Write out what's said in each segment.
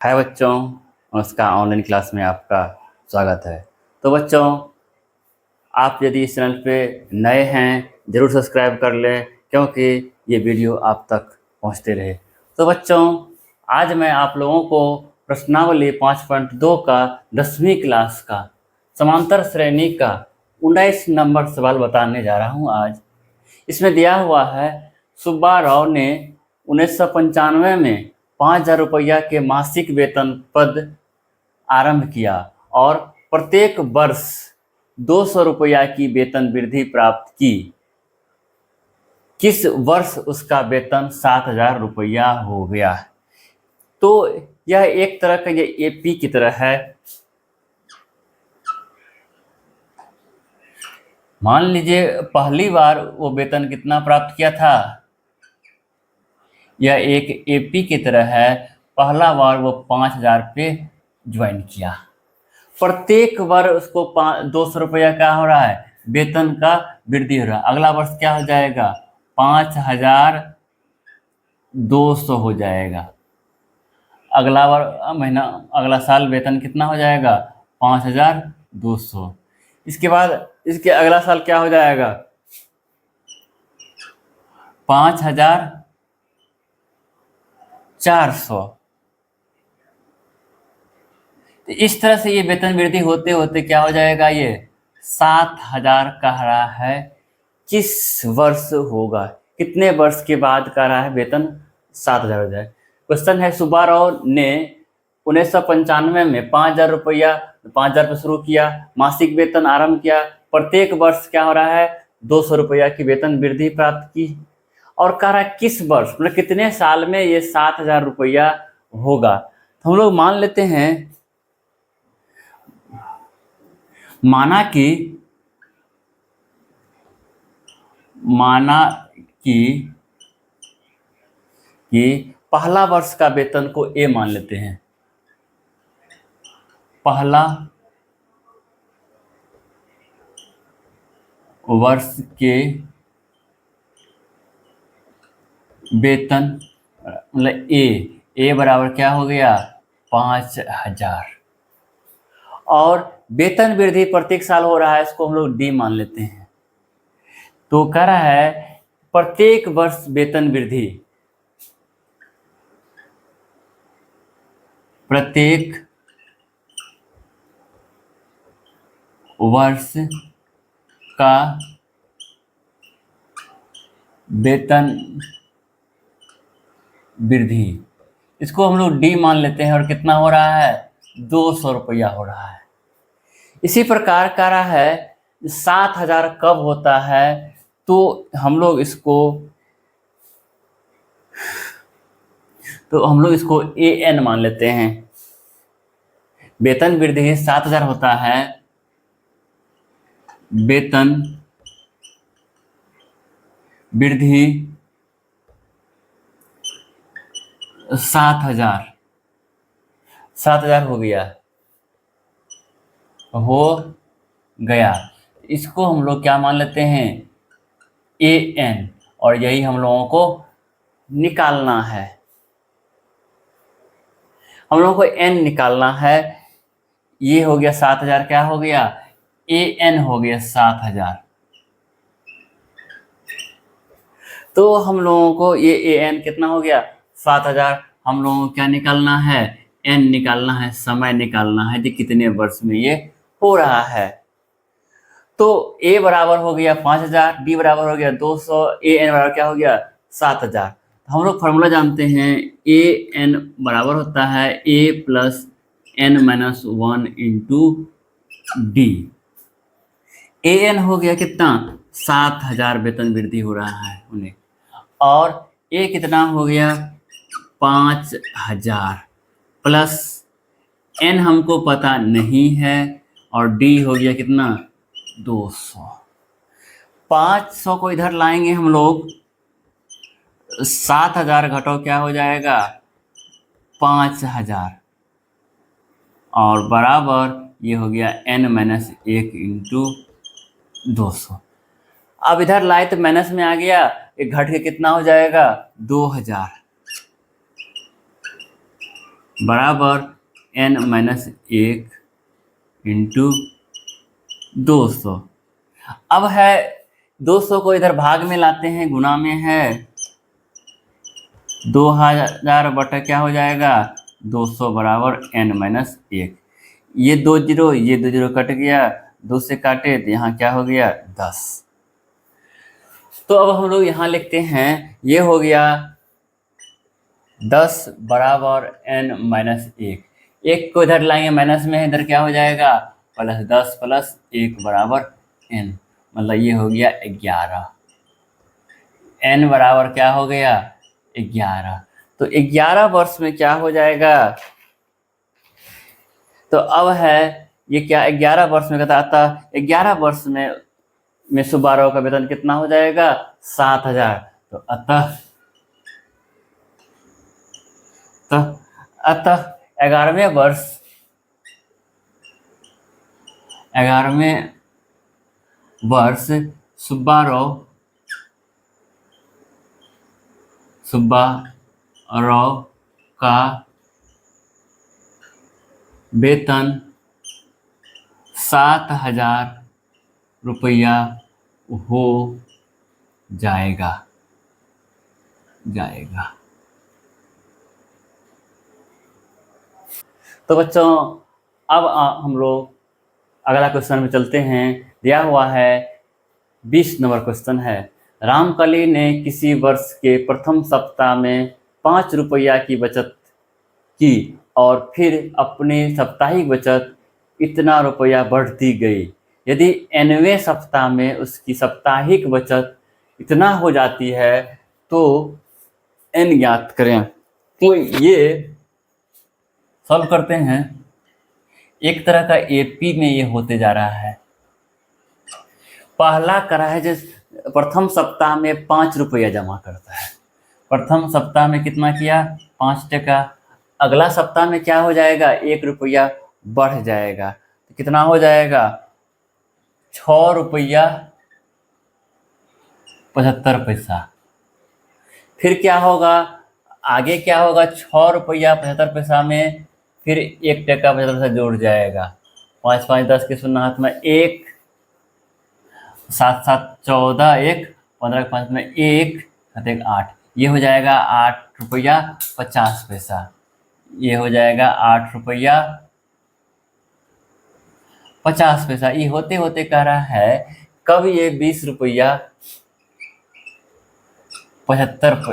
हाय बच्चों, नमस्कार। Online class में आपका स्वागत है। तो बच्चों, आप यदि इस चैनल पे नए हैं ज़रूर सब्सक्राइब कर लें, क्योंकि ये वीडियो आप तक पहुंचते रहे। तो बच्चों, आज मैं आप लोगों को प्रश्नावली 5.2 का 10वीं क्लास का समांतर श्रेणी का 19 नंबर सवाल बताने जा रहा हूं। आज इसमें दिया हुआ है, सुब्बा राव ने 1995 में 5,000 रुपया के मासिक वेतन पद आरंभ किया और प्रत्येक वर्ष 200 रुपया की वेतन वृद्धि प्राप्त की। किस वर्ष उसका वेतन 7,000 रुपया हो गया? तो यह एक तरह का ये एपी की तरह है। मान लीजिए पहली बार वो वेतन कितना प्राप्त किया था। यह एक एपी की तरह है। पहला बार वो 5,000 पे ज्वाइन किया। प्रत्येक बार उसको 200 रुपया क्या हो रहा है, वेतन का वृद्धि हो रहा है। अगला वर्ष क्या हो जाएगा, 5,200 हो जाएगा। अगला बार महीना, अगला साल वेतन कितना हो जाएगा, 5,200। इसके बाद इसके अगला साल क्या हो जाएगा, 5,400। तो इस तरह से ये वेतन वृद्धि होते होते क्या हो जाएगा, ये 7,000 कह रहा है। किस वर्ष होगा, कितने वर्ष के बाद कह रहा है वेतन 7,000 हो जाए। क्वेश्चन है, सुब्बाराव ने 1995 में 5,000 रुपया 5,000 पे शुरू किया, मासिक वेतन आरंभ किया, प्रत्येक वर्ष क्या हो रहा है, 200 रुपया की वेतन वृद्धि प्राप्त की। और कह रहा है किस वर्ष, मतलब कितने साल में ये 7,000 रुपया होगा। तो हम लोग मान लेते हैं, माना कि पहला वर्ष का वेतन को ए मान लेते हैं। पहला वर्ष के वेतन मतलब ए बराबर क्या हो गया, 5,000। और वेतन वृद्धि प्रत्येक साल हो रहा है, इसको हम लोग डी मान लेते हैं। तो कह रहा है प्रत्येक वर्ष वेतन वृद्धि, प्रत्येक वर्ष का वेतन वृद्धि, इसको हम लोग डी मान लेते हैं। और कितना हो रहा है, 200 रुपया हो रहा है। इसी प्रकार कह रहा है 7,000 कब होता है, तो हम लोग इसको ए एन मान लेते हैं। वेतन वृद्धि 7,000 होता है, वेतन वृद्धि 7,000 हो गया। इसको हम लोग क्या मान लेते हैं, ए एन। और यही हम लोगों को निकालना है, हम लोगों को एन निकालना है। ये हो गया 7,000, क्या हो गया, ए एन हो गया 7,000। तो हम लोगों को ये ए एन कितना हो गया, 7,000। हम लोगों को क्या निकालना है, एन निकालना है, समय निकालना है कि कितने वर्ष में ये हो रहा है। तो ए बराबर हो गया 5,000, डी बराबर हो गया 200, ए एन बराबर क्या हो गया, 7,000। हम लोग फॉर्मूला जानते हैं, ए एन बराबर होता है a plus n minus 1 into d. A n हो गया कितना, 7,000 वेतन वृद्धि हो रहा है उन्हें। और ए कितना हो गया, 5,000 प्लस एन हमको पता नहीं है, और डी हो गया कितना, 200। 500 को इधर लाएंगे हम लोग, 7,000 घटाओ क्या हो जाएगा, 5,000, और बराबर ये हो गया n माइनस 1 इंटू 200। अब इधर लाए तो माइनस में आ गया, एक घट के कितना हो जाएगा, 2,000। बराबर n-1 इंटू 200। अब है 200 को इधर भाग में लाते हैं, गुना में है 2000 बटा क्या हो जाएगा 200 बराबर n-1। ये 2 जीरो कट गया, 2 से काटे तो यहाँ क्या हो गया 10। तो अब हम लोग यहाँ लिखते हैं, ये हो गया 10 बराबर n-1। एक को इधर लाएंगे माइनस में, इधर क्या हो जाएगा प्लस 10 प्लस 1 बराबर n, मतलब ये हो गया 11। n बराबर क्या हो गया 11। तो 11 वर्ष में क्या हो जाएगा, तो अब है ये क्या 11 वर्ष में कहता आता 11 वर्ष में सुब्बाराव का वेतन कितना हो जाएगा 7000। तो अतः 11वें वर्ष सुब्बाराव का वेतन 7000 रुपया हो जाएगा। तो बच्चों अब हम लोग अगला क्वेश्चन में चलते हैं। दिया हुआ है 20 नंबर क्वेश्चन है। रामकली ने किसी वर्ष के प्रथम सप्ताह में 5 रुपया की बचत की और फिर अपनी साप्ताहिक बचत इतना रुपया बढ़ती गई। यदि nवें सप्ताह में उसकी साप्ताहिक बचत इतना हो जाती है तो n ज्ञात करें। तो ये सॉल्व करते हैं। एक तरह का एपी में ये होते जा रहा है। पहला करा है जिस प्रथम सप्ताह में 5 रुपया जमा करता है, प्रथम सप्ताह में कितना किया 5 टका। अगला सप्ताह में क्या हो जाएगा 1 रुपया बढ़ जाएगा, तो कितना हो जाएगा 6 रुपया 75 पैसा। फिर क्या होगा आगे क्या होगा 6 रुपया 75 पैसा में फिर 1 टका 75 पैसा जोड़ जाएगा। 5 5 10 के शून्य हाथ में 1, 7 7 14, 1 15 5 में 1 7 8, ये हो जाएगा 8 रुपया 50 पैसा। ये हो जाएगा 8 रुपया 50 पैसा। ये होते होते कह रहा है कब ये 20 रुपया 75 हो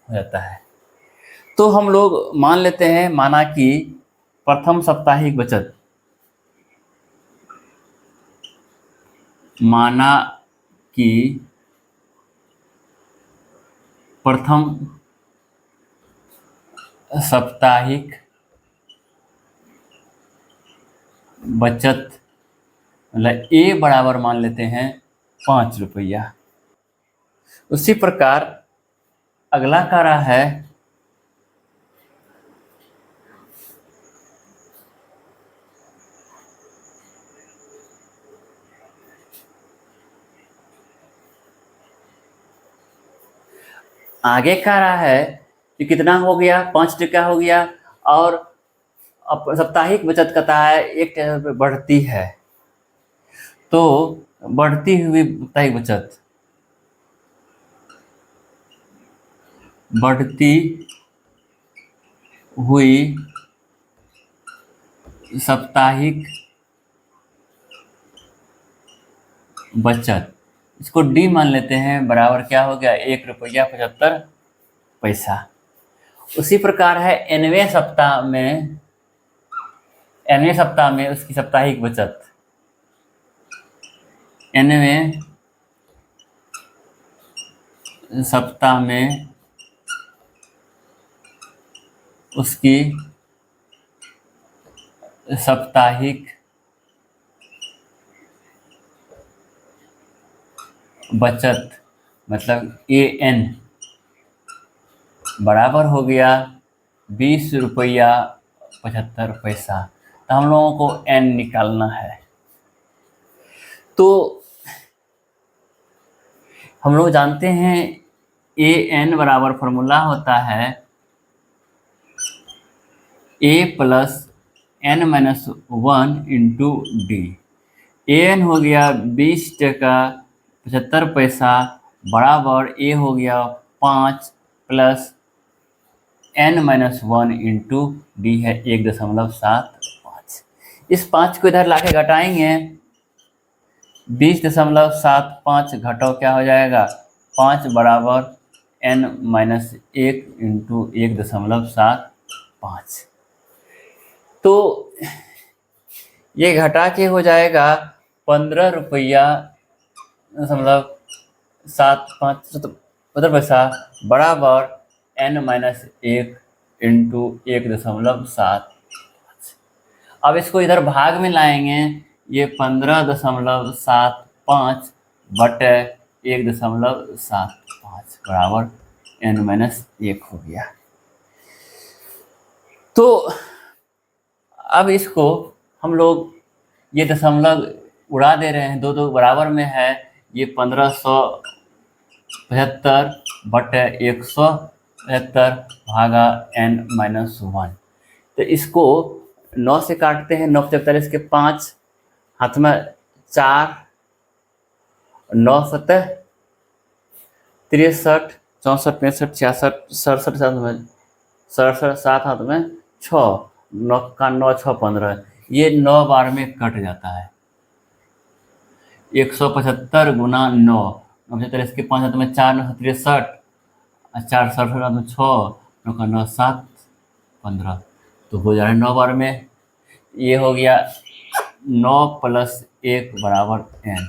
जाता है। तो हम लोग मान लेते हैं, माना कि प्रथम साप्ताहिक बचत, माना कि प्रथम साप्ताहिक बचत मतलब ए बराबर मान लेते हैं 5 रुपया। उसी प्रकार अगला कह रहा है आगे कह रहा है कि कितना हो गया 5 टका हो गया और साप्ताहिक बचत कहता है 1 टका पे बढ़ती है। तो बढ़ती हुई साप्ताहिक बचत, बढ़ती हुई साप्ताहिक बचत, इसको डी मान लेते हैं, बराबर क्या हो गया 1 रुपया 75 पैसा। उसी प्रकार है nवें सप्ताह में उसकी साप्ताहिक बचत, nवें सप्ताह में उसकी साप्ताहिक बचत मतलब an बराबर हो गया 20 रुपया 75 पैसा। तो हम लोगों को n निकालना है। तो हम लोग जानते हैं an बराबर फॉर्मूला होता है a plus n minus 1 into d. N हो गया 20 टका 75 पैसा बराबर ए हो गया 5 plus n minus 1 into d है 1.75। इस 5 को इधर लाके घटाएंगे, 20.75 घटाओ क्या हो जाएगा 5 बराबर एन माइनस 1 इंटू 1.75। तो ये घटा के हो जाएगा 15 रुपया 75 पैसा बराबर एन माइनस 1 इंटू 1.75। अब इसको इधर भाग में लाएंगे, ये 15.75 बटे 1.75 बराबर एन माइनस 1 हो गया। तो अब इसको हम लोग ये दशमलव उड़ा दे रहे हैं, दो दो बराबर में है, ये 1575 बटे 175 भागा एन माइनस 1। तो इसको 9 से काटते हैं, 9 45 के 5 हाथ में 4 9 7 63 64 65 66 67 67 7 हाथ में 6 9 का 9 6 15, ये 9 बार में कट जाता है। 175 गुना 9 45 के 5 हाथ में 4 9 63 4 67 हाथ में 6 9 का 9 7 15, तो हो जा रहा है 9 बार में। ये हो गया 9 प्लस 1 बराबर n,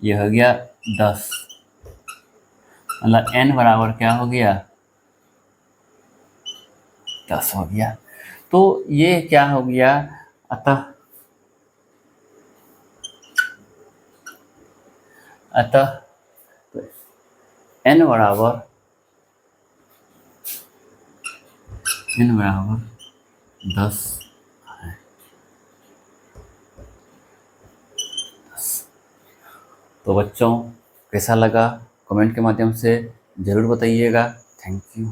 ये हो गया 10, मतलब n बराबर क्या हो गया 10 हो गया। तो ये क्या हो गया, अतः n बराबर 10 है। तो बच्चों कैसा लगा कमेंट के माध्यम से ज़रूर बताइएगा। Thank you.